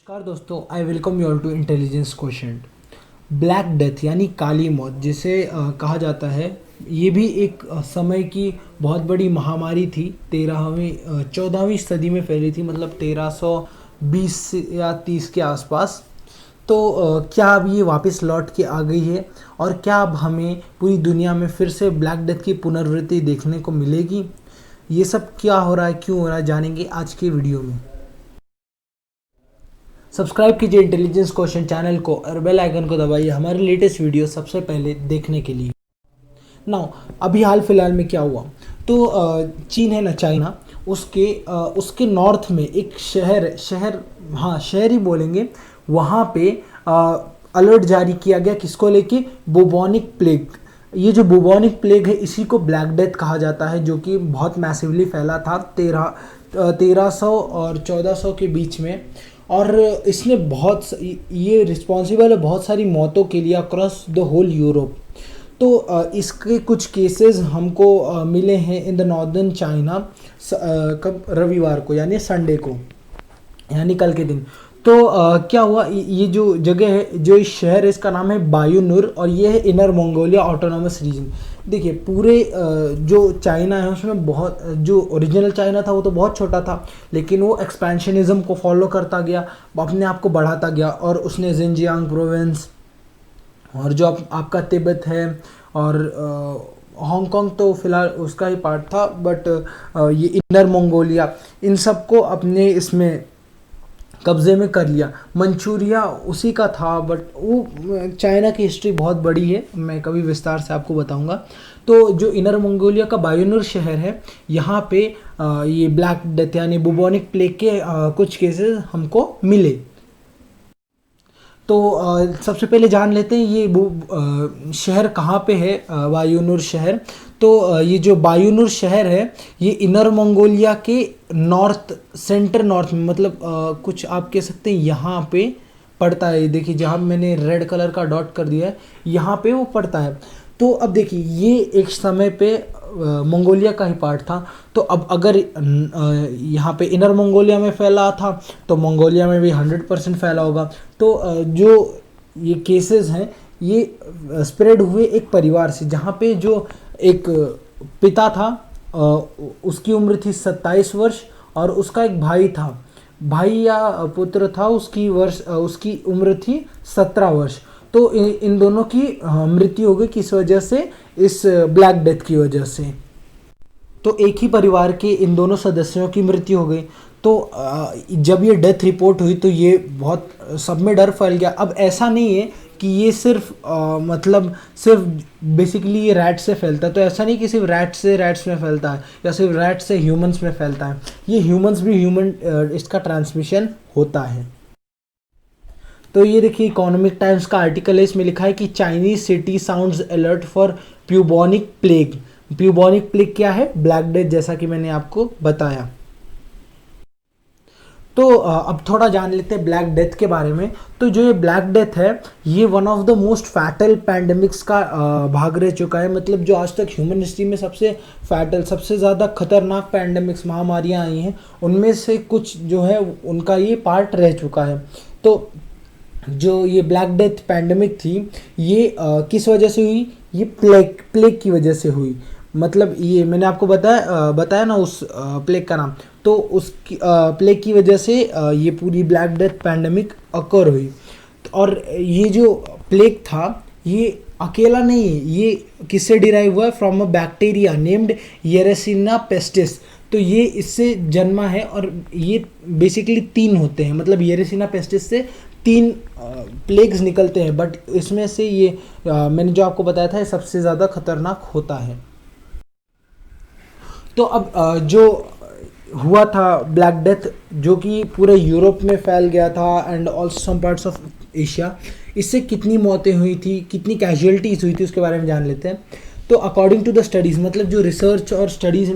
नमस्कार दोस्तों, I welcome you all to intelligence question. Black death यानी काली मौत जिसे कहा जाता है, ये भी एक समय की बहुत बड़ी महामारी थी। 14वीं सदी में फैली थी, मतलब 1320 या 30 के आसपास। तो क्या अब ये वापस लौट के आ गई है और क्या अब हमें पूरी दुनिया में फिर से ब्लैक डेथ की पुनरावृत्ति देखने को मिलेगी? ये सब क्या हो रहा है, क्यों हो रहा है, जानेंगे आज के वीडियो में। सब्सक्राइब कीजिए इंटेलिजेंस क्वेश्चन चैनल को और बेल आइकन को दबाइए हमारे लेटेस्ट वीडियो सबसे पहले देखने के लिए। नाउ अभी हाल फिलहाल में क्या हुआ, तो चीन है ना, चाइना, उसके नॉर्थ में एक शहर ही बोलेंगे, वहाँ पे अलर्ट जारी किया गया। किसको लेके? Bubonic plague. ये जो बुबोनिक प्लेग है, इसी को ब्लैक डेथ कहा जाता है, जो कि बहुत मैसिवली फैला था 1300 और 1400 के बीच में। और इसने ये रिस्पॉन्सिबल है बहुत सारी मौतों के लिए अक्रॉस द होल यूरोप। तो इसके कुछ केसेस हमको मिले हैं इन द नॉर्दर्न चाइना, कब? रविवार को, यानी संडे को, यानी कल के दिन। तो क्या हुआ, ये जो जगह है, जो इस शहर है, इसका नाम है बायूनुर और ये है इनर मंगोलिया ऑटोनॉमस रीजन। देखिए, पूरे जो चाइना है उसमें बहुत, जो ओरिजिनल चाइना था वो तो बहुत छोटा था, लेकिन वो एक्सपेंशनिज्म को फॉलो करता गया, अपने आप को बढ़ाता गया, और उसने जिनजियांग प्रोविंस और जो आपका तिब्बत है और हांगकांग तो फिलहाल उसका ही पार्ट था, बट ये इनर मंगोलिया, इन सबको अपने इसमें कब्जे में कर लिया। मंचूरिया उसी का था, बट वो चाइना की हिस्ट्री बहुत बड़ी है, मैं कभी विस्तार से आपको बताऊंगा। तो जो इनर मंगोलिया का बायूनुर शहर है, यहाँ पे ये ब्लैक डेथ यानी बुबोनिक प्लेग के कुछ केसेस हमको मिले। तो सबसे पहले जान लेते हैं ये शहर कहाँ पे है, बायूनुर शहर। तो ये जो बायूनुर शहर है, ये इनर मंगोलिया के सेंटर नॉर्थ में, मतलब कुछ आप कह सकते हैं यहाँ पे पड़ता है। देखिए, जहाँ मैंने रेड कलर का डॉट कर दिया है, यहाँ पे वो पड़ता है। तो अब देखिए, ये एक समय पे मंगोलिया का ही पार्ट था। तो अब अगर यहाँ पे इनर मंगोलिया में फैला था, तो मंगोलिया में भी 100% फैला होगा। तो जो ये केसेस हैं, ये स्प्रेड हुए एक परिवार से, जहाँ पे जो एक पिता था, उसकी उम्र थी 27 वर्ष, और उसका एक भाई था, भाई या पुत्र था, उसकी उम्र थी 17 वर्ष। तो इन दोनों की मृत्यु हो गई। किस वजह से? इस ब्लैक डेथ की वजह से। तो एक ही परिवार के इन दोनों सदस्यों की मृत्यु हो गई। तो जब ये डेथ रिपोर्ट हुई तो ये बहुत सब में डर फैल गया। अब ऐसा नहीं है कि ये सिर्फ बेसिकली ये रैट से फैलता है, तो ऐसा नहीं कि सिर्फ रैट्स में फैलता है या सिर्फ रैट से ह्यूमंस में फैलता है। ये इसका ट्रांसमिशन होता है। तो ये देखिए, इकोनॉमिक टाइम्स का आर्टिकल है, इसमें लिखा है कि Chinese city sounds alert for bubonic plague. Bubonic plague क्या है? ब्लैक डेथ, जैसा कि मैंने आपको बताया। तो अब थोड़ा जान लेते हैं ब्लैक डेथ के बारे में। तो जो ये ब्लैक डेथ है, ये one of the most fatal pandemics का भाग रह चुका है। मतलब जो आज तक ह्यूमन हिस्ट्री में सबसे ज़्यादा खतरनाक पैंडेमिक्स, महामारियाँ आई हैं, उनमें से कुछ जो है उनका ये पार्ट रह चुका है। तो जो ये ब्लैक डेथ पैंडेमिक थी, ये किस वजह से हुई? ये प्लेग की वजह से हुई। मतलब ये मैंने आपको बताया ना उस प्लेग का नाम। तो उसकी प्लेग की वजह से ये पूरी ब्लैक डेथ पैंडेमिक अकर हुई। और ये जो प्लेग था, ये अकेला नहीं है, ये किससे डिराइव हुआ है? From a bacteria named Yersinia pestis. तो ये इससे जन्मा है, और ये बेसिकली 3 होते हैं, मतलब येरेसिना पेस्टिस से 3 प्लेग्स निकलते हैं, बट इसमें से ये मैंने जो आपको बताया था, ये सबसे ज़्यादा खतरनाक होता है। तो अब जो हुआ था ब्लैक डेथ, जो कि पूरे यूरोप में फैल गया था and also some parts of Asia, इससे कितनी मौतें हुई थी, कितनी कैजुअलिटीज़ हुई थी, उसके बारे में जान लेते हैं। तो अकॉर्डिंग टू द स्टडीज़, मतलब जो रिसर्च और स्टडीज़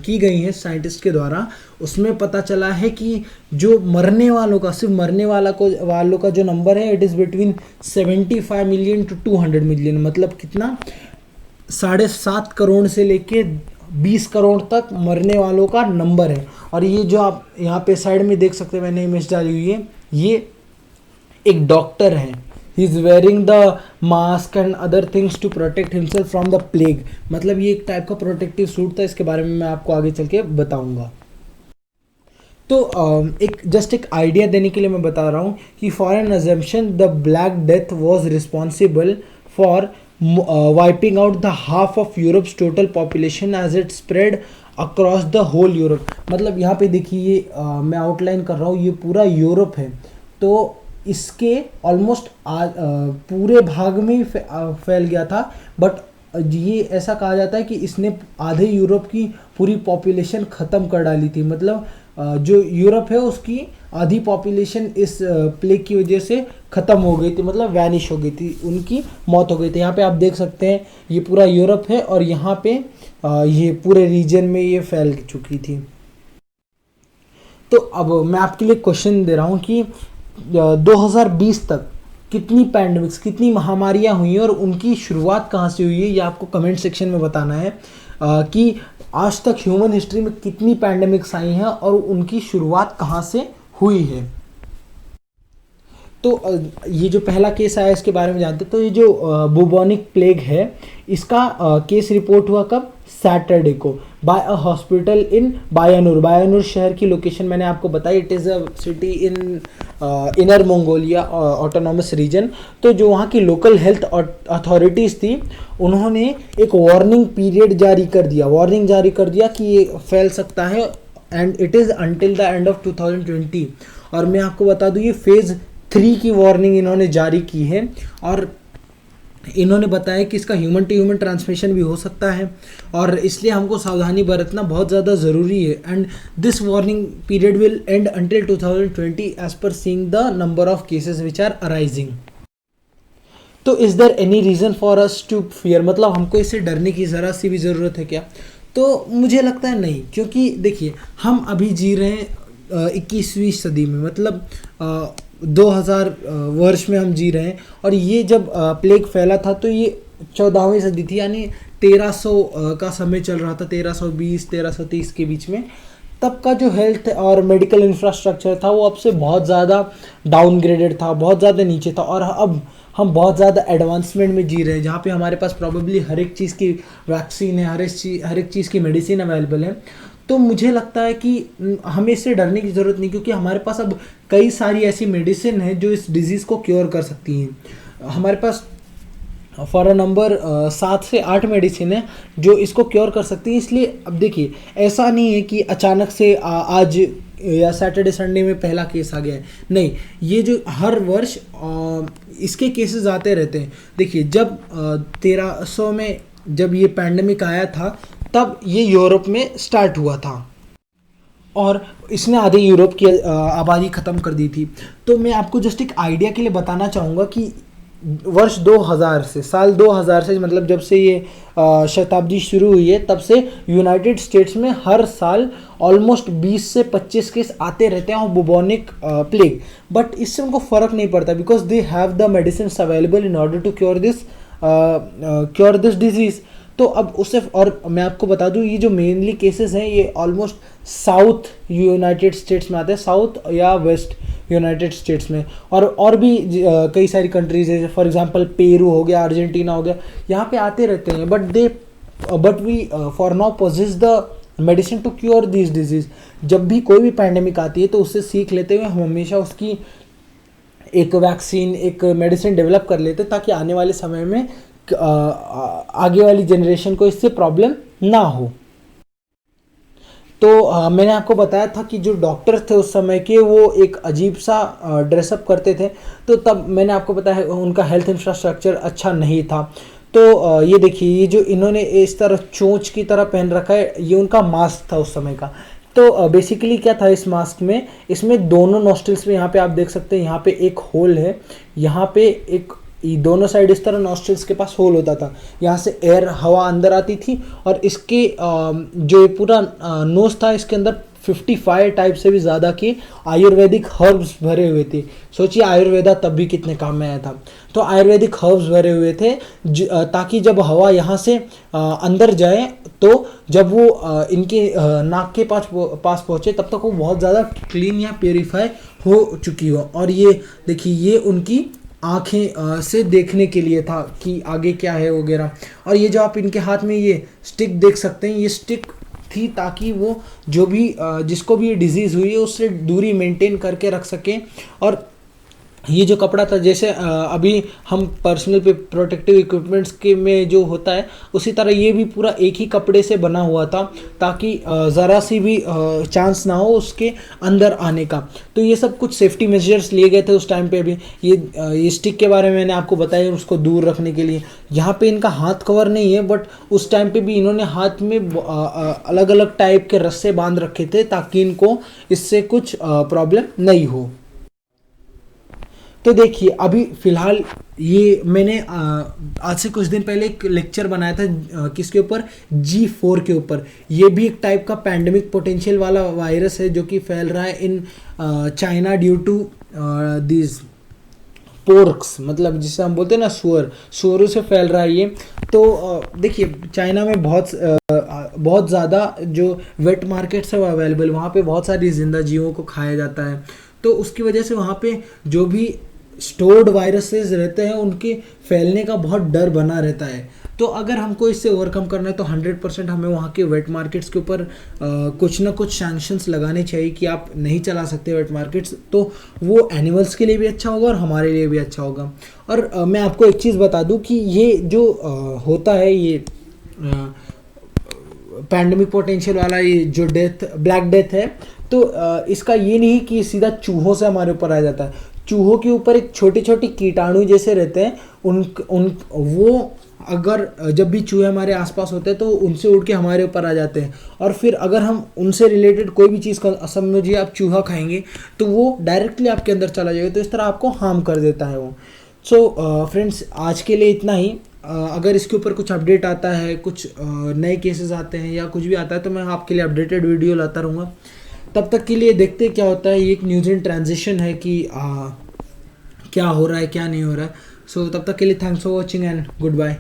की गई हैं साइंटिस्ट के द्वारा, उसमें पता चला है कि जो मरने वालों का, सिर्फ मरने वालों का जो नंबर है, it is between 75 million to 200 million. मतलब कितना? 7.5 करोड़ से लेके 20 करोड़ तक मरने वालों का नंबर है। और ये जो आप यहाँ पे साइड में देख सकते हैं, मैंने इमेज डाली हुई है, ये एक डॉक्टर है, he is wearing the mask and other things to protect himself from the plague. मतलब ये एक टाइप का प्रोटेक्टिव सूट था, इसके बारे में मैं आपको आगे चल के बताऊँगा। तो एक आइडिया देने के लिए मैं बता रहा हूँ कि for an assumption the black death was responsible for wiping out the half of Europe's total population as it spread across the whole Europe. मतलब यहाँ पे देखिए ये मैं आउटलाइन कर रहा हूँ, ये पूरा यूरोप है, तो इसके ऑलमोस्ट पूरे भाग में ही फैल गया था। बट ये ऐसा कहा जाता है कि इसने आधे यूरोप की पूरी पॉपुलेशन ख़त्म कर डाली थी। मतलब जो यूरोप है उसकी आधी पॉपुलेशन इस प्लेग की वजह से ख़त्म हो गई थी, मतलब वैनिश हो गई थी, उनकी मौत हो गई थी। यहाँ पे आप देख सकते हैं ये पूरा यूरोप है और यहाँ पे ये पूरे रीजन में ये फैल चुकी थी। तो अब मैं आपके लिए क्वेश्चन दे रहा हूँ कि 2020 तक कितनी पैंडमिक्स, कितनी महामारियाँ हुई हैं और उनकी शुरुआत कहाँ से हुई है, ये आपको कमेंट सेक्शन में बताना है कि आज तक ह्यूमन हिस्ट्री में कितनी पैंडमिक्स आई हैं और उनकी शुरुआत कहाँ से हुई है। तो ये जो पहला केस आया इसके बारे में जानते हैं। तो ये जो बुबोनिक प्लेग है इसका केस रिपोर्ट हुआ कब, सैटरडे को, बाय अ हॉस्पिटल इन बायानूर। बायानूर शहर की लोकेशन मैंने आपको बताई, it is a city in inner Mongolia autonomous region. तो जो वहाँ की लोकल हेल्थ अथॉरिटीज़ थी उन्होंने एक वार्निंग पीरियड जारी कर दिया कि ये फैल सकता है and it is until the end of 2020। और मैं आपको बता दूँ ये फेज़ 3 की वार्निंग इन्होंने जारी की है और इन्होंने बताया कि इसका ह्यूमन टू ह्यूमन ट्रांसमिशन भी हो सकता है और इसलिए हमको सावधानी बरतना बहुत ज़्यादा ज़रूरी है। And this warning period will end until 2020 as per seeing the number of cases which are arising. तो is there any reason for us to fear, मतलब हमको इससे डरने की ज़रा सी भी ज़रूरत है क्या? तो मुझे लगता है नहीं, क्योंकि देखिए हम अभी जी रहे हैं 21वीं सदी में, मतलब 2000 वर्ष में हम जी रहे हैं। और ये जब प्लेग फैला था तो ये 14वीं सदी थी, यानी 1300 का समय चल रहा था, 1320 1330 के बीच में। तब का जो हेल्थ और मेडिकल इंफ्रास्ट्रक्चर था वो अब से बहुत ज़्यादा डाउनग्रेडेड था, बहुत ज़्यादा नीचे था। और अब हम बहुत ज़्यादा एडवांसमेंट में जी रहे हैं, जहाँ पे हमारे पास प्रॉबेबली हर एक चीज़ की वैक्सीन है, हर एक चीज़ की मेडिसिन अवेलेबल है। तो मुझे लगता है कि हमें इससे डरने की ज़रूरत नहीं, क्योंकि हमारे पास अब कई सारी ऐसी मेडिसिन है जो इस डिज़ीज़ को क्योर कर सकती हैं। हमारे पास फॉर अ नंबर 7 से 8 मेडिसिन है जो इसको क्योर कर सकती हैं। इसलिए अब देखिए ऐसा नहीं है कि अचानक से आज या सैटरडे संडे में पहला केस आ गया है, नहीं, ये जो हर वर्ष इसके केसेस आते रहते हैं। देखिए जब 1300 में जब ये पैंडेमिक आया था तब ये यूरोप में स्टार्ट हुआ था और इसने आधे यूरोप की आबादी ख़त्म कर दी थी। तो मैं आपको जस्ट एक आइडिया के लिए बताना चाहूँगा कि वर्ष 2000 से, साल 2000 से, मतलब जब से ये शताब्दी शुरू हुई है तब से यूनाइटेड स्टेट्स में हर साल ऑलमोस्ट 20 से 25 केस आते रहते हैं बुबोनिक प्लेग। बट इससे उनको फ़र्क नहीं पड़ता because they have the medicine available in order to cure this disease. तो अब उससे, और मैं आपको बता दूं ये जो मेनली केसेस हैं ये ऑलमोस्ट साउथ यूनाइटेड स्टेट्स में आते हैं, साउथ या वेस्ट यूनाइटेड स्टेट्स में। और भी कई सारी कंट्रीज है, फॉर एग्जांपल पेरू हो गया, अर्जेंटीना हो गया, यहाँ पे आते रहते हैं। But we for now possess the medicine to cure this disease. जब भी कोई भी पैंडेमिक आती है तो उससे सीख लेते हुए हम हमेशा उसकी एक वैक्सीन, एक मेडिसिन डेवलप कर लेते ताकि आने वाले समय में आगे वाली जनरेशन को इससे प्रॉब्लम ना हो। तो मैंने आपको बताया था कि जो डॉक्टर थे उस समय के वो एक अजीब सा ड्रेसअप करते थे, तो तब मैंने आपको बताया उनका हेल्थ इंफ्रास्ट्रक्चर अच्छा नहीं था। तो ये देखिए ये जो इन्होंने इस तरह चोंच की तरह पहन रखा है ये उनका मास्क था उस समय का। तो बेसिकली क्या था इस मास्क में, इसमें दोनों नॉस्ट्रिल्स में, यहाँ पे आप देख सकते हैं यहाँ पे एक होल है, यहाँ पे एक, दोनों साइड इस तरह नॉस्ट्रिल्स के पास होल होता था, यहाँ से एयर हवा अंदर आती थी और इसके जो पूरा नोज था इसके अंदर 55 टाइप से भी ज़्यादा के आयुर्वेदिक हर्ब्स भरे हुए थे। सोचिए आयुर्वेदा तब भी कितने काम में आया था। तो आयुर्वेदिक हर्ब्स भरे हुए थे ताकि जब हवा यहाँ से अंदर जाए तो जब वो इनके नाक के पास पहुँचे तब तक वो बहुत ज़्यादा क्लीन या प्योरीफाई हो चुकी हो। और ये देखिए ये उनकी आँखें से देखने के लिए था कि आगे क्या है वगैरह। और ये जो आप इनके हाथ में ये स्टिक देख सकते हैं, ये स्टिक थी ताकि वो जो भी जिसको भी ये डिजीज़ हुई है उससे दूरी मेंटेन करके रख सकें। और ये जो कपड़ा था जैसे अभी हम पर्सनल पे प्रोटेक्टिव इक्विपमेंट्स के में जो होता है उसी तरह ये भी पूरा एक ही कपड़े से बना हुआ था ताकि ज़रा सी भी चांस ना हो उसके अंदर आने का। तो ये सब कुछ सेफ्टी मेजर्स लिए गए थे उस टाइम पे भी। ये स्टिक के बारे में मैंने आपको बताया उसको दूर रखने के लिए। यहाँ पे इनका हाथ कवर नहीं है बट उस टाइम पे भी इन्होंने हाथ में अलग अलग टाइप के रस्से बांध रखे थे ताकि इनको इससे कुछ प्रॉब्लम नहीं हो। तो देखिए अभी फ़िलहाल ये मैंने आज से कुछ दिन पहले एक लेक्चर बनाया था किसके ऊपर, G4 के ऊपर। ये भी एक टाइप का पैंडमिक पोटेंशियल वाला वायरस है जो कि फैल रहा है in China due to this porks, मतलब जिसे हम बोलते हैं ना सुअरों से फैल रहा है ये। तो देखिए चाइना में बहुत ज़्यादा जो वेट मार्केट्स है वो अवेलेबल, वहाँ पे बहुत सारी जिंदा जीवों को खाया जाता है। तो उसकी वजह से वहाँ पे जो भी स्टोर्ड वायरसेस रहते हैं उनके फैलने का बहुत डर बना रहता है। तो अगर हमको इससे ओवरकम करना है तो 100% हमें वहाँ के वेट मार्केट्स के ऊपर कुछ ना कुछ सैंक्शंस लगाने चाहिए कि आप नहीं चला सकते वेट मार्केट्स। तो वो एनिमल्स के लिए भी अच्छा होगा और हमारे लिए भी अच्छा होगा। और मैं आपको एक चीज़ बता दूं कि ये जो होता है ये पैंडेमिक पोटेंशियल वाला ये जो ब्लैक डेथ है, तो इसका ये नहीं कि सीधा चूहों से हमारे ऊपर आ जाता है। चूहों के ऊपर एक छोटे छोटे कीटाणु जैसे रहते हैं, वो अगर जब भी चूहे हमारे आसपास होते हैं तो उनसे उड़ के हमारे ऊपर आ जाते हैं। और फिर अगर हम उनसे रिलेटेड कोई भी चीज़ का समझिए आप चूहा खाएंगे तो वो डायरेक्टली आपके अंदर चला जाएगा, तो इस तरह आपको हार्म कर देता है वो। सो फ्रेंड्स आज के लिए इतना ही। अगर इसके ऊपर कुछ अपडेट आता है, कुछ नए केसेस आते हैं या कुछ भी आता है तो मैं आपके लिए अपडेटेड वीडियो लाता रहूँगा। तब तक के लिए देखते क्या होता है। ये एक न्यूज़ इन ट्रांजिशन है कि क्या हो रहा है क्या नहीं हो रहा है। सो तब तक के लिए thanks for watching and good bye.